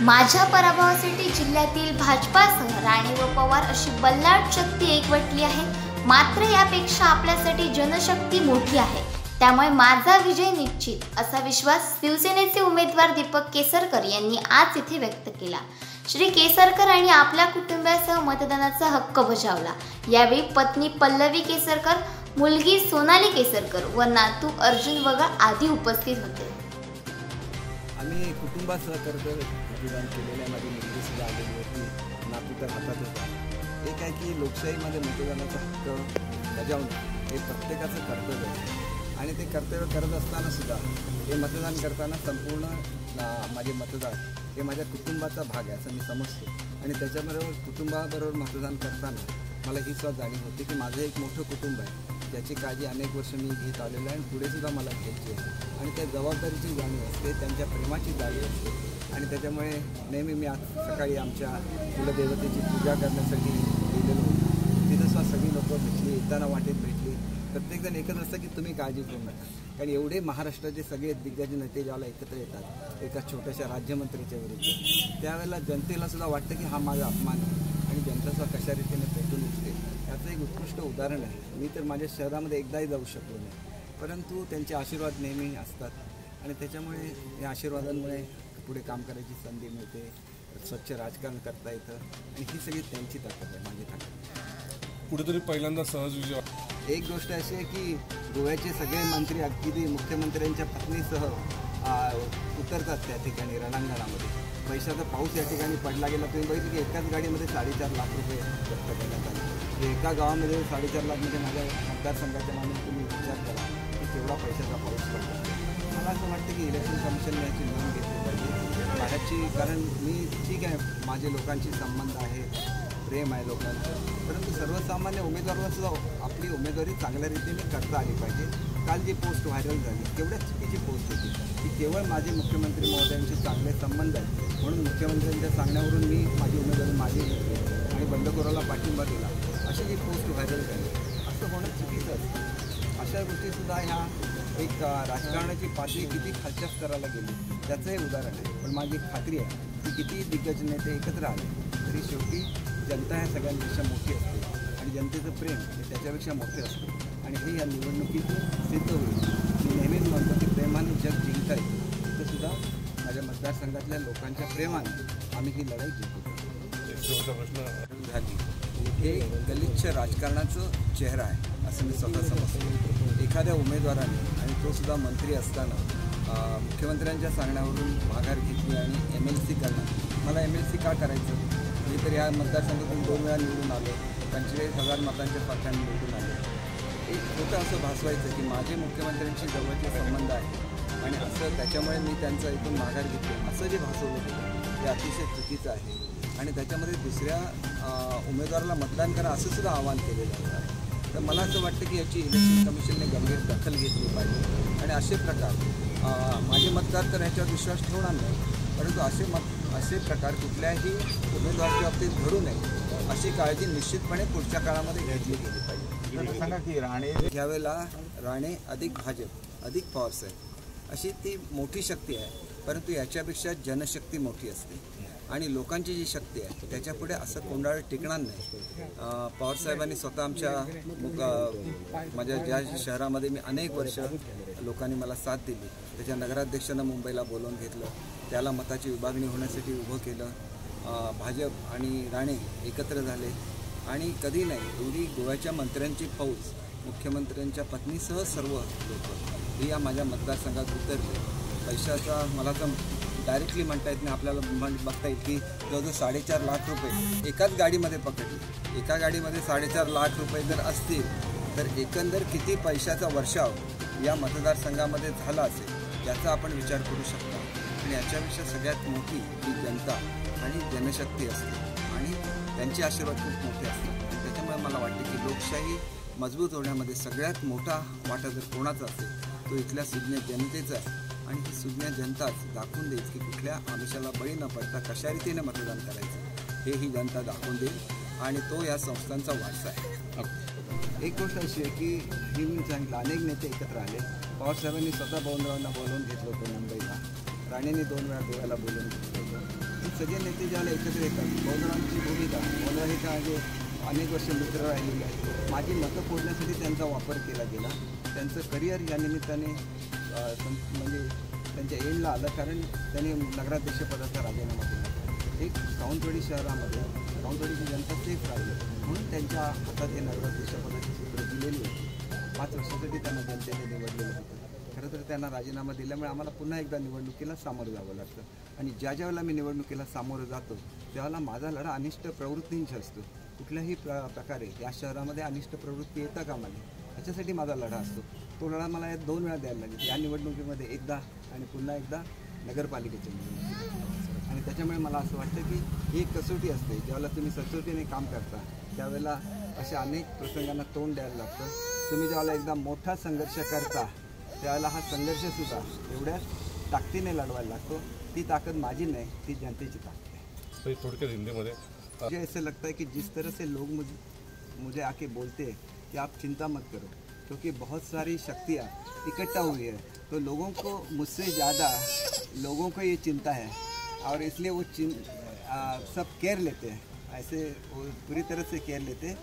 माझ्या पराभवासाठी जिल्ह्यातील भाजपासह राणे व पवार अशी बल्लाळ शक्ती एकवटली आहे। मात्र यापेक्षा आपल्यासाठी जनशक्ती मोठी आहे, त्यामुळे माझा विजय निश्चित असा विश्वास शिवसेनेचे उमेदवार दीपक केसरकर यांनी आज इथे व्यक्त केला। श्री केसरकर यांनी आपल्या कुटुंबासह मतदानाचा हक्क बजावला। यावेळी पत्नी पल्लवी केसरकर, मुलगी सोनाली केसरकर व नातू अर्जुन वगळ आदी उपस्थित होते। आम्ही कुटुंबासह मतदान केलेल्या माझी मुलगी सुद्धा आलेली होती, नातू तर हातात होता। एक आहे की लोकशाहीमध्ये मतदानाचा हक्क बजावणं हे प्रत्येकाचं कर्तव्य आहे आणि ते कर्तव्य करत असताना सुद्धा हे मतदान करताना संपूर्ण माझे मतदार हे माझ्या कुटुंबाचा भाग आहे असं मी समजतो। आणि त्याच्याबरोबर कुटुंबाबरोबर मतदान करताना मला ही सुद्धा जाणीव होती की माझं एक मोठं कुटुंब आहे, ज्याची काळजी अनेक वर्ष मी घेत आलेलो आहे आणि पुढेसुद्धा मला घ्यायची आहे। आणि त्या जबाबदारीची जाणीव असते, त्यांच्या प्रेमाची जाणीव असते। आणि त्याच्यामुळे नेहमी मी आज सकाळी आमच्या कुलदेवतेची पूजा करण्यासाठी गेलेलो होतो। तिथं सुद्धा सगळी लोकं भेटली, येताना वाटेत भेटली। प्रत्येकजण एकच असतं की तुम्ही काळजी करू नका, कारण एवढे महाराष्ट्राचे सगळे दिग्गज नेते ज्याला एकत्र येतात एका छोट्याशा राज्यमंत्रीच्या विरुद्ध, त्यावेळेला जनतेला सुद्धा वाटतं की हा माझा अपमान आहे आणि जनता सुद्धा कशा रीतीने पेटून उठते। याचं एक उत्कृष्ट उदाहरण आहे। मी तर माझ्या शहरामध्ये एकदाही जाऊ शकलो नाही, परंतु त्यांचे आशीर्वाद नेहमी असतात आणि त्याच्यामुळे या आशीर्वादांमुळे पुढे काम करायची संधी मिळते, स्वच्छ राजकारण करता येतं आणि ही सगळी त्यांची ताकद आहे, माझी ताकद। कुठेतरी पहिल्यांदा सहज विजय। एक गोष्ट अशी आहे की गोव्याचे सगळे मंत्री अगदी मुख्यमंत्र्यांच्या पत्नीसह उतरतात त्या ठिकाणी रणांगणामध्ये। पैशाचा पाऊस या ठिकाणी पडला गेला। तुम्ही बघितलं की एकाच गाडीमध्ये 4.5 लाख रुपये जप्त करण्यात आले। एका गावामध्ये 4.5 लाख म्हणजे माझ्या मतदारसंघाच्या मानून तुम्ही विचार करा की केवढा पैशाचा पाऊस पडला। मला असं वाटतं की इलेक्शन कमिशनने याची नोंद घेतली पाहिजे बाहेरची, कारण मी ठीक आहे माझे लोकांशी संबंध आहे, प्रेम आहे लोकांचं, परंतु सर्वसामान्य उमेदवाराला सुद्धा आपली उमेदवारी चांगल्या रीतीने करता आली पाहिजे। काल जी पोस्ट व्हायरल झाली केवढ्या चुकीची पोस्ट होती की केवळ माझे मुख्यमंत्री महोदयांशी चांगले संबंध आहेत म्हणून मुख्यमंत्र्यांच्या सांगण्यावरून मी माझी उमेदवारी मागे घेतली आणि बंडखोराला पाठिंबा दिला, अशी जी पोस्ट व्हायरल झाली। असं होणं चुकीचं असतं। अशा गोष्टीसुद्धा ह्या एक राजकारणाची पातळी किती खालच्या स्तराला गेली त्याचं हे उदाहरण आहे। पण माझी खात्री आहे की किती दिग्गज नेते एकत्र आले तरी शेवटी जनता ह्या सगळ्यांपेक्षा मोठी असते आणि जनतेचं प्रेम हे त्याच्यापेक्षा मोठे असते आणि हे या निवडणुकीतून सिद्ध होईल। मी नेहमीच म्हणतो की प्रेमाने जग जिंकता येईल, तसंसुद्धा माझ्या मतदारसंघातल्या लोकांच्या प्रेमाने आम्ही ही लढाई जिंकतो। प्रश्न झाली हे गलिच्छ राजकारणाचं चेहरा आहे असं मी स्वतः समजतो। एखाद्या उमेदवाराने आणि तो सुद्धा मंत्री असताना मुख्यमंत्र्यांच्या सांगण्यावरून माघार घेतली आणि MLC करणं। मला MLC का करायचं? मी तर या मतदारसंघातून 2 वेळा निवडून आलो, 45,000 मतांच्या फरकाने निवडून आलो। एक खोटं असं भासवायचं की माझे मुख्यमंत्र्यांशी जवळचे संबंध आहे आणि असं त्याच्यामुळे मी त्यांचं इथून माघार घेतली असं जे भासवलं होतं ते अतिशय चुकीचं आहे आणि त्याच्यामध्ये दुसऱ्या उमेदवाराला मतदान करा असं सुद्धा आवाहन केलेलं आहे। तर मला असं वाटतं की याची इलेक्शन कमिशनने गंभीर दखल घेतली पाहिजे आणि असे प्रकार माझे मतदार तर ह्याच्यावर विश्वास ठेवणार नाही, परंतु असे प्रकार कुठल्याही उमेदवाराच्या बाबतीत घडू नये अशी काळजी निश्चितपणे पुढच्या काळामध्ये घेतली गेली पाहिजे। सांगा की राणे यावेळेला राणे अधिक भाजप अधिक पवारसाहेब अशी ती मोठी शक्ती आहे, परंतु याच्यापेक्षा जनशक्ती मोठी असते आणि लोकांची जी शक्ती आहे त्याच्यापुढे असं कोंडाळ टिकणार नाही। पवारसाहेबांनी स्वतः माझ्या ज्या शहरामध्ये मी अनेक वर्ष लोकांनी मला साथ दिली त्याच्या नगराध्यक्षांना मुंबईला बोलवून घेतलं, त्याला मताची विभागणी होण्यासाठी उभं केलं। भाजप आणि राणे एकत्र झाले आणि कधी नाही एवढी गोव्याच्या मंत्र्यांची फौज मुख्यमंत्र्यांच्या पत्नीसह सर्व लोक ही या माझ्या मतदारसंघात उतरले। पैशाचा मला तर डायरेक्टली म्हणता येत नाही, आपल्याला बघता येईल की जवळजवळ 4.5 लाख रुपये एकाच गाडीमध्ये पकडले। एका गाडीमध्ये 4.5 लाख रुपये जर असतील तर एकंदर किती पैशाचा वर्षाव या मतदारसंघामध्ये झाला असेल याचा आपण विचार करू शकता। आणि याच्यापेक्षा सगळ्यात मोठी ही जनता आणि जनशक्ती असते आणि त्यांचे आशीर्वाद खूप मोठे असतात। त्याच्यामुळे मला वाटते की लोकशाही मजबूत होण्यामध्ये सगळ्यात मोठा वाटा जर कोणाचा असेल तो इथल्या सुज्ञ जनतेचा आहे आणि ही सुज्ञ जनताच दाखवून देईल की कुठल्या आमिषाला बळी न पडता कशा रीतीने मतदान करायचं हे ही जनता दाखवून देईल आणि तो या संस्थांचा वारसा आहे। एक गोष्ट अशी आहे की ही मी सांगितलं अनेक नेते एकत्र आले। पवारसाहेबांनी स्वतः पवनरावांना बोलवून घेतलं होतं मुंबईला, राणेंनी 2 वेळा गोव्याला बोलवून घेतलं होतं। ही सगळे नेते ज्याला एकत्र येतात, मौलांची भूमिका, मौला हे का म्हणजे अनेक वर्ष मित्र राहिलेले आहेत. माझी मतं फोडण्यासाठी त्यांचा वापर केला गेला. त्यांचं करिअर या निमित्ताने म्हणजे त्यांच्या एंडला आलं, कारण त्यांनी नगराध्यक्षपदाचा राजीनामा दिला. एक सावंतवाडी शहरामध्ये सावंतवाडीची जनता सेफ राहिली म्हणून त्यांच्या हातात हे नगराध्यक्षपदाची सूत्र दिलेली होती. 5 वर्षासाठी त्यांना जनतेने निवडलेलं होतं. खरं तर त्यांना राजीनामा दिल्यामुळे आम्हाला पुन्हा एकदा निवडणुकीला सामोरं जावं लागतं. आणि ज्या वेळेला मी निवडणुकीला सामोरं जातो त्यावेळेला माझा लढा अनिष्ट प्रवृत्तींशी असतो. कुठल्याही प्रकारे या शहरामध्ये अनिष्ट प्रवृत्ती येता कामा नये याच्यासाठी माझा लढा असतो. तो लढा मला या 2 वेळा द्यायला लागेल, या निवडणुकीमध्ये एकदा आणि पुन्हा एकदा नगरपालिकेच्या निवडणुकीत. आणि त्याच्यामुळे मला असं वाटतं की ही एक कसोटी असते. ज्यावेळेला तुम्ही सचोटीने काम करता त्यावेळेला अशा अनेक प्रसंगांना तोंड द्यायला लागतं. तुम्ही ज्यावेळेला एकदा मोठा संघर्ष करता त्यावेळेला हा संघर्षसुद्धा एवढ्याच ताकदीने लढवायला लागतो. ती ताकद माझी नहीं, ती जनतेची ताकद है. थोडक्यात हिंदीमध्ये मुझे ऐसे लगता है कि जिस तरह से लोग मुझे आके बोलते हैं कि आप चिंता मत करो, क्योंकि बहुत सारी शक्तियाँ इकट्ठा हुई है, तो लोगों को मुझसे ज़्यादा लोगों को ये चिंता है और इसलिए वो सब केयर लेते हैं. ऐसे वो पूरी तरह से केयर लेते हैं.